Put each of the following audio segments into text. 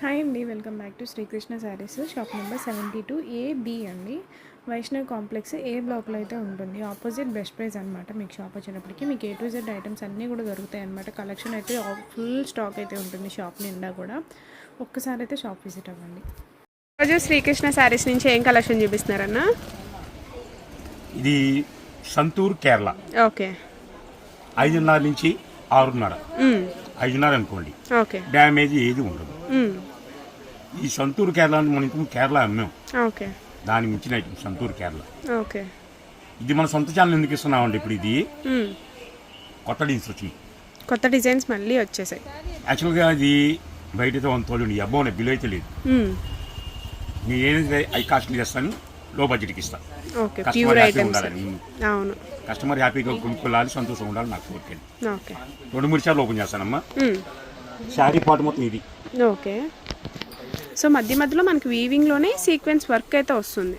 Hi అండి, welcome back to Srikrishna sarees. Shop number 72A-B అండి. Vaishnav complex ఏ బ్లాక్లో అయితే ఉంటుంది. ఆపోజిట్ బెస్ట్ ప్రైస్ అనమాట. మీకు షాప్ వచ్చేటప్పటికి మీకు A to Z ఐటమ్స్ అన్నీ కూడా దొరుకుతాయి అనమాట. కలెక్షన్ అయితే ఫుల్ స్టాక్ అయితే ఉంటుంది షాప్ నిండా కూడా. ఒక్కసారి అయితే షాప్ విజిట్ అవ్వండి. రోజు శ్రీకృష్ణ శారీస్ నుంచి ఏం కలెక్షన్ చూపిస్తున్నారన్న? ఇది సంతూర్ కేరళ. ఓకే. 5:30 నుంచి 6:30, 5:30 అనుకోండి. ఓకే. డ్యామేజ్ ఏది ఉండదు. ఈ సంతూర్ కేరళ మనం ఇంతకు కేరళ అమ్మాం. ఓకే. దాని మించిన ఐటమ్ సంతూర్ కేరళ. ఓకే. ఇది మన సొంత ఛానల్ ఎందుకు ఇస్తున్నామండి? ఇప్పుడు ఇది కొత్త డిజైన్స్ వచ్చింది. కొత్త డిజైన్స్ మళ్ళీ వచ్చేసాయి. యాక్చువల్గా ఇది బయట అయితే 1,000 అబ్బోనే బిల్ అయితే లేదు. నేను ఏదైతే హై కాస్ట్ చేస్తాను, లో బడ్జెట్కి ఇస్తాను. Okay. Customer pure happy items. ఉండాలని. అవును. కస్టమర్ హ్యాపీగా కొనుక్కోవాలి, సంతోషం ఉండాలి నాకు కోరికండి. ఓకే. 2-3 సార్లు ఓపెన్ చేస్తానమ్మా. శారీ పాటు మొత్తం ఇది. ఓకే. సో మధ్య మధ్యలో మనకి వీవింగ్లోనే సీక్వెన్స్ వర్క్ అయితే వస్తుంది.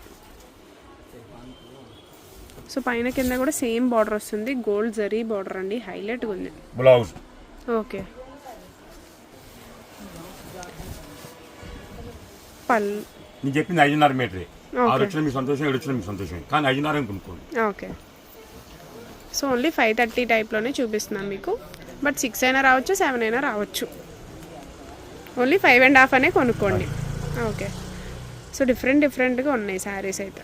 సో పైన కింద కూడా సేమ్ బార్డర్ వస్తుంది. గోల్డ్ జరీ బార్డర్ అండి, హైలైట్గా ఉంది. బ్లౌజ్. ఓకే. పల్ నేను చెప్పింది 5:30 మీటరే. 6 వచ్చిన మీకు సంతోషం, 7 వచ్చిన మీకు సంతోషం, కానీ 5:30 కొనుక్కోండి. ఓకే. సో ఓన్లీ 5:30 టైప్లోనే చూపిస్తున్నాను మీకు. బట్ 6 అయినా రావచ్చు, 7 అయినా రావచ్చు. ఓన్లీ 5.5 అనే కొనుక్కోండి. ఓకే. సో డిఫరెంట్గా ఉన్నాయి శారీస్ అయితే.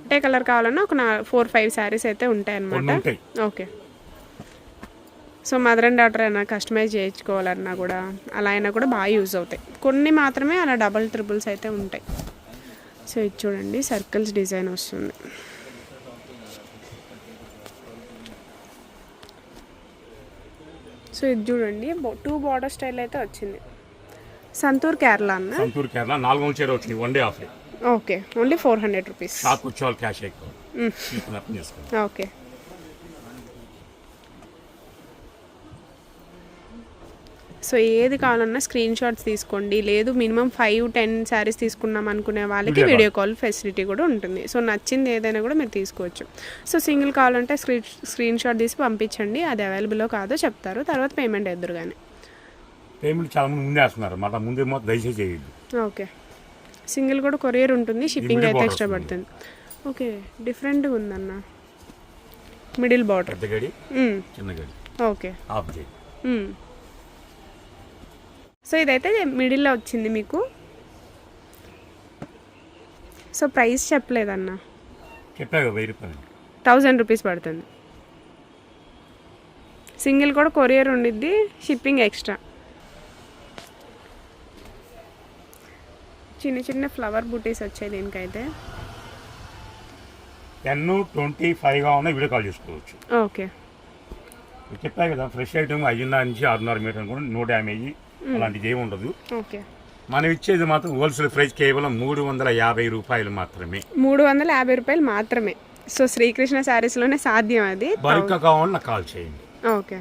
అంటే కలర్ కావాలన్నా ఒక 4-5 శారీస్ అయితే ఉంటాయి అన్నమాట. Okay. So mother and daughter అయినా కస్టమైజ్ చేయించుకోవాలన్నా కూడా అలా అయినా కూడా బాగా యూజ్ అవుతాయి. కొన్ని మాత్రమే అలా డబల్ ట్రిపుల్స్ అయితే ఉంటాయి. సో ఇది చూడండి, సర్కిల్స్ డిజైన్ వస్తుంది. సో ఇది చూడండి, 2 బార్డర్ స్టైల్ అయితే వచ్చింది. సంతూర్ కేరళ అన్న. సంతూర్ కేరళ 4 చీర వచ్చింది, 1 day offer. Okay. Only 400 rupees. Shop వచ్చే వాళ్ళు క్యాష్ ఎక్కువ చేసుకోండి. ఓకే. సో ఏది కావాలన్నా స్క్రీన్ షాట్స్ తీసుకోండి. లేదు మినిమం 5-10 శారీస్ తీసుకున్నాం అనుకునే వాళ్ళకి వీడియో కాల్ ఫెసిలిటీ కూడా ఉంటుంది. సో నచ్చింది ఏదైనా కూడా మీరు తీసుకోవచ్చు. సో సింగిల్ కావాలంటే స్క్రీన్ షాట్ తీసి పంపించండి. అది అవైలబుల్లో కాదో చెప్తారు, తర్వాత పేమెంట్ ఎదురు. కానీ పేమెంట్ చాలా మంది ముందే వేస్తున్నారు, మాట ముందే మొత్తం దయచేసి చేయొద్దు. ఓకే. సింగిల్ కూడా కొరియర్ ఉంటుంది, షిప్పింగ్ అయితే ఎక్స్ట్రా పడుతుంది. ఓకే. డిఫరెంట్గా ఉందన్న. మిడిల్ బార్డర్, పెద్ద గడి, చిన్న గడి. ఓకే. హాఫ్ గడి. సో ఇదైతే మిడిల్లో వచ్చింది మీకు. సో ప్రైస్ చెప్పలేదన్న. చెప్పాక 1000 రూపాయలు, 1000 రూపీస్ పడుతుంది. సింగిల్ కూడా కొరియర్ ఉండిద్ది, షిప్పింగ్ ఎక్స్ట్రా. చిన్న చిన్న ఫ్లవర్ బూటీస్ వచ్చాయి దీనికైతే. 10-25గా ఉన్న వీడియో కాల్ చేసుకోవచ్చు. ఓకే. చెప్పా కదా, ఫ్రెష్ ఐటమ్ 5:30 నుంచి 6:30 మీటర్ అనుకోండి, నో డ్యామేజ్, అలాంటిది ఏమి ఉండదు. ఓకే. మనం ఇచ్చేది మాత్రం హోల్సేల్ ప్రైస్ కేవలం 350 రూపాయలు మాత్రమే. 350 రూపాయలు మాత్రమే. సో శ్రీకృష్ణ శారీస్లోనే సాధ్యం అది. బల్క్గా కావాలని నాకు కాల్ చేయండి. Okay.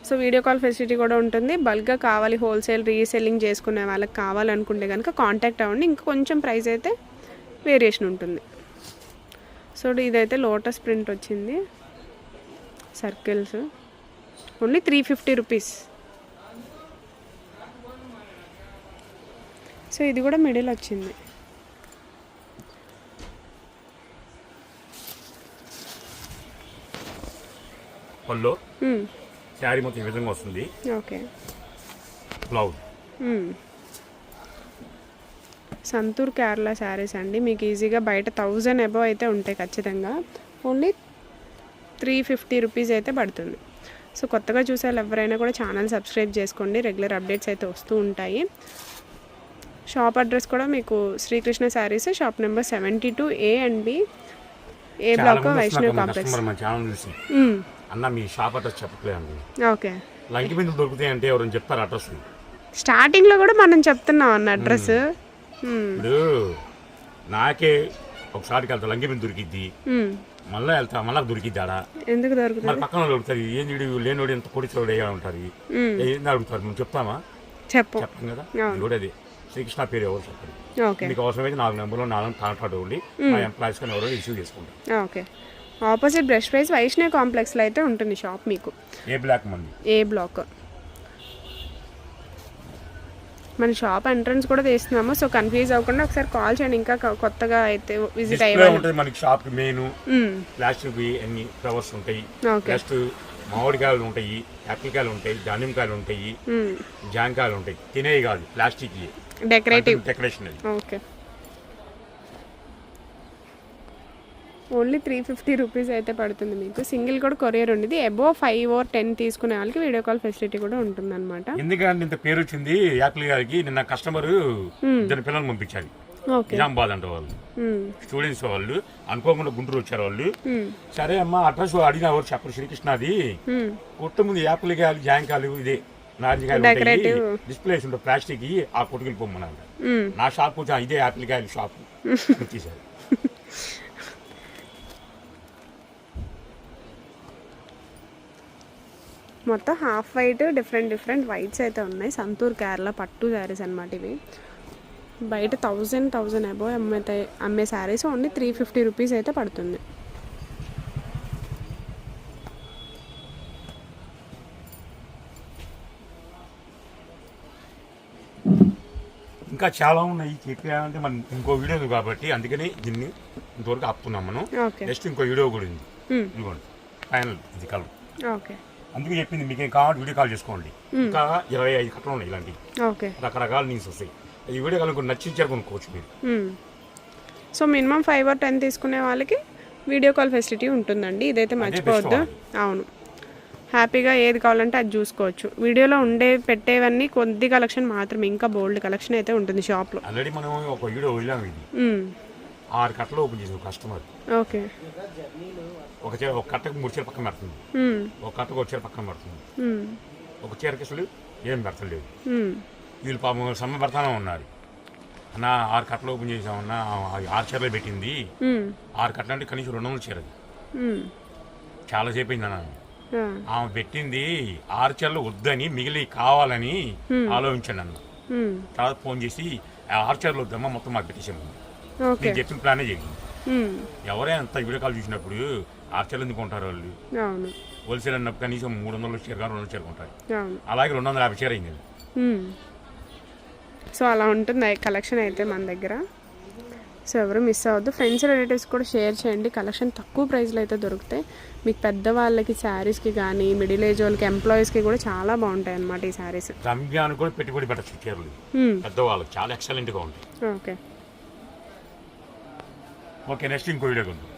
So video call facility కూడా ఉంటుంది. బల్క్గా కావాలి, హోల్సేల్ రీసెల్లింగ్ చేసుకునే వాళ్ళకి కావాలనుకుంటే కనుక కాంటాక్ట్ అవ్వండి. ఇంకా కొంచెం ప్రైస్ అయితే వేరియేషన్ ఉంటుంది. సో ఇదైతే లోటస్ ప్రింట్ వచ్చింది, సర్కిల్స్. Only 350 rupees. సో ఇది కూడా మిడిల్ వచ్చింది. పళ్ళు శారీ మొత్తం ఈ విధంగా వస్తుంది. ఓకే. బ్లౌజ్. సంతూర్ కేరళ శారీస్ అండి. మీకు ఈజీగా బయట 1000 అబవ్ అయితే ఉంటాయి ఖచ్చితంగా. ఓన్లీ 350 రూపీస్ అయితే పడుతుంది. సో కొత్తగా చూసే వాళ్ళు ఎవరైనా కూడా ఛానల్ సబ్స్క్రైబ్ చేసుకోండి, రెగ్యులర్ అప్డేట్స్ అయితే వస్తూ ఉంటాయి. షాప్ అడ్రస్ కూడా మీకు Srikrishna sarees, shop number 72A and B, A block, Vaishnav complex. అన్న మీ షాప్ అడ్రస్ చెప్పట్లేదండి. ఓకే. లంకి బిందులు దొరుకుతాయి అంటే ఎవరైనా చెప్తారు అడ్రస్? స్టార్టింగ్లో కూడా మనం చెప్తున్నాం అన్న అడ్రస్. ఇప్పుడు నాకే ఒకసారికి వెళ్తా, లంకి బిందు దొరికిద్ది, మళ్ళీ వెళ్తా, మళ్ళీ దొరికిద్ది ఆడ. ఎందుకు దొరుకుతుంది? మరి పక్కన దొరుకుతుంది. ఏంటి లేనోడు ఎంత పొడిచోడు ఏ ఉంటారు, ఏంది అడుగుతారు. మేము చెప్తామా? చెప్పాం కదా. కూడా అది శ్రీకృష్ణ పేరు ఎవరు చెప్పండి. మీకు అవసరమైతే 4 నెంబర్లో 4 కాంటాక్ట్ అవ్వండి. మా ఎంప్లాయీస్ కానీ ఎవరో రిసీవ్ చేసుకుంటాం. Okay. Opposite brush price Vaishnav కాంప్లెక్స్లో అయితే ఉంటుంది షాప్ మీకు. ఏ బ్లాక్ మంది? A block. మన షాప్ ఎంట్రన్స్ కూడా తీస్తున్నాము, సో కన్ఫ్యూజ్ అవ్వకుండా ఒకసారి కాల్ చేయండి. ఇంకా కొత్తగా అయితే విజిట్ డిస్ప్లే అయ్యాలి. ఉంటుంది మనకి షాప్ మెయిన్ ప్లాస్టిక్ అన్ని ఫ్లవర్స్ ఉంటాయి, ఓకే. నెక్స్ట్ మామిడికాయలు ఉంటాయి, యాపిల్ కాయలు ఉంటాయి, దానిమ్మకాయలు ఉంటాయి, జాంకాయలు ఉంటాయి. తినేవి కాదు, ప్లాస్టిక్ డెకరేటివ్ డెకరేషన్ అది. ఓకే. ఓన్లీ 350 రూపీస్ అయితే పడుతుంది మీకు. సింగిల్ కూడా కొరియర్ ఉండేది. అబోవ్ 5 or 10 తీసుకునే వాళ్ళకి వీడియో కాల్ ఫెసిలిటీ కూడా ఉంటుంది అనమాట. ఎందుకంటే ఇంత పేరు వచ్చింది యాపిల్ గారికి. నిన్న కస్టమర్ ఇద్దరు పిల్లలు పంపించారు, నిజామాబాద్ అంటే వాళ్ళు స్టూడెంట్స్ వాళ్ళు, అనుకోకుండా గుంటూరు వచ్చారు వాళ్ళు. సరే అమ్మా అడ్రస్ అడిగిన ఎవరు చెప్పరు, శ్రీకృష్ణది కొట్టు ముందు యాపిల్ కాయలు, జాంకాయలు, ఇదే నారింజకాయలు డిస్ప్లేస్ ఉంటాయి ప్లాస్టిక్, ఆ కొట్టుకెళ్ళి పొమ్మన్నారు. నా షాప్ వచ్చా ఇదే యాపిల్ కాయలు షాప్ తీశారు. మొత్తం హాఫ్ వైట్ డిఫరెంట్ వైట్స్ అయితే ఉన్నాయి. సంతూర్ కేరళ పట్టు శారీస్ అనమాట ఇవి. బయట 1000 అబోవ్ అమ్మే శారీస్ ఓన్లీ 350 రూపీస్ అయితే పడుతుంది. ఇంకా చాలా ఉన్నాయి చెప్పాలంటే మనం ఇంకో వీడియో ఉంది కాబట్టి అందుకని దీన్ని ఇంతవరకు ఆపుతున్నాం మనం. నెక్స్ట్ ఇంకో వీడియో కూడా ఉంది, ఇదిగోండి ఫైనల్ ఇది కలర్. ఓకే, అందుకే చెప్పింది మీకు ఏం కావాలి వీడియో కాల్ చేసుకోండి. ఇంకా 25 కట్టలు ఉన్నాయి ఇలాంటివి, రకరకాల నీడ్స్ వస్తాయి. ఈ వీడియో కాల్ నచ్చించారు కొనుక్కోవచ్చు మీరు. సో మినిమం 5 or 10 తీసుకునే వాళ్ళకి వీడియో కాల్ ఫెసిలిటీ ఉంటుందండి. ఇదైతే మర్చిపోవద్దు. అవును, హ్యాపీగా ఏది కావాలంటే అది చూసుకోవచ్చు. వీడియోలో పెట్టేవన్నీ కొద్ది కలెక్షన్ మాత్రమే, ఇంకా బోల్డ్ కలెక్షన్ అయితే ఉంటుంది షాప్లో. ఆల్రెడీ మనం ఒక వీడియో వదిలాము, ఇది 6 కట్టలు ఓపెన్ చేసాం కస్టమర్. ఓకే, ఒక కట్టకు 3 చీర పక్కన పెడుతుంది, ఒక కట్టకు 1 చీర పక్కన పెడుతుంది, ఒక చీరకి అసలు ఏం పెడతలేదు. వీళ్ళు పాపం సమ్మె పెడతానే ఉన్నారు. అన్న 6 కట్టలు ఓపెన్ చేసామన్నా 6 చీరలు పెట్టింది. 6 కట్టలు అంటే కనీసం 200 చీరది. చాలా సేపు అయింది అన్న. ఆమె పెట్టింది 6 చీరలు వద్దని మిగిలి కావాలని ఆలోచించాను అన్న. తర్వాత ఫోన్ చేసి 6 చీరలు వద్దమ్మా మొత్తం మాకు పెట్టేసాము, నేను చెప్పిన ప్లానే జరిగింది. ఎవరైనా అంత వీడియో కాల్ చూసినప్పుడు 6 చీరలు ఎందుకు కొంటారు వాళ్ళు? హోల్సేల్ అన్నప్పుడు కనీసం 300 చీర కానీ 200 చీర కొంటారు. అలాగే 250 చీర అయింది. సో అలా ఉంటుంది కలెక్షన్ అయితే మన దగ్గర. సో ఎవరు మిస్ అవ్వద్దు. ఫ్రెండ్స్ రిలేటివ్స్ కూడా షేర్ చేయండి. కలెక్షన్ తక్కువ ప్రైస్లో అయితే దొరుకుతాయి మీకు. పెద్దవాళ్ళకి శారీస్కి కానీ, మిడిల్ ఏజ్ వాళ్ళకి, ఎంప్లాయీస్కి కూడా చాలా బాగుంటాయి అన్నమాట ఈ శారీస్. రంజాన్ కూడా పెట్టుబడి పెట్టచ్చు చీరలు, పెద్దవాళ్ళకి చాలా ఎక్సలెంట్గా ఉంటాయి. ఓకే, నెక్స్ట్ ఇంకో వీడియో కొంటాం.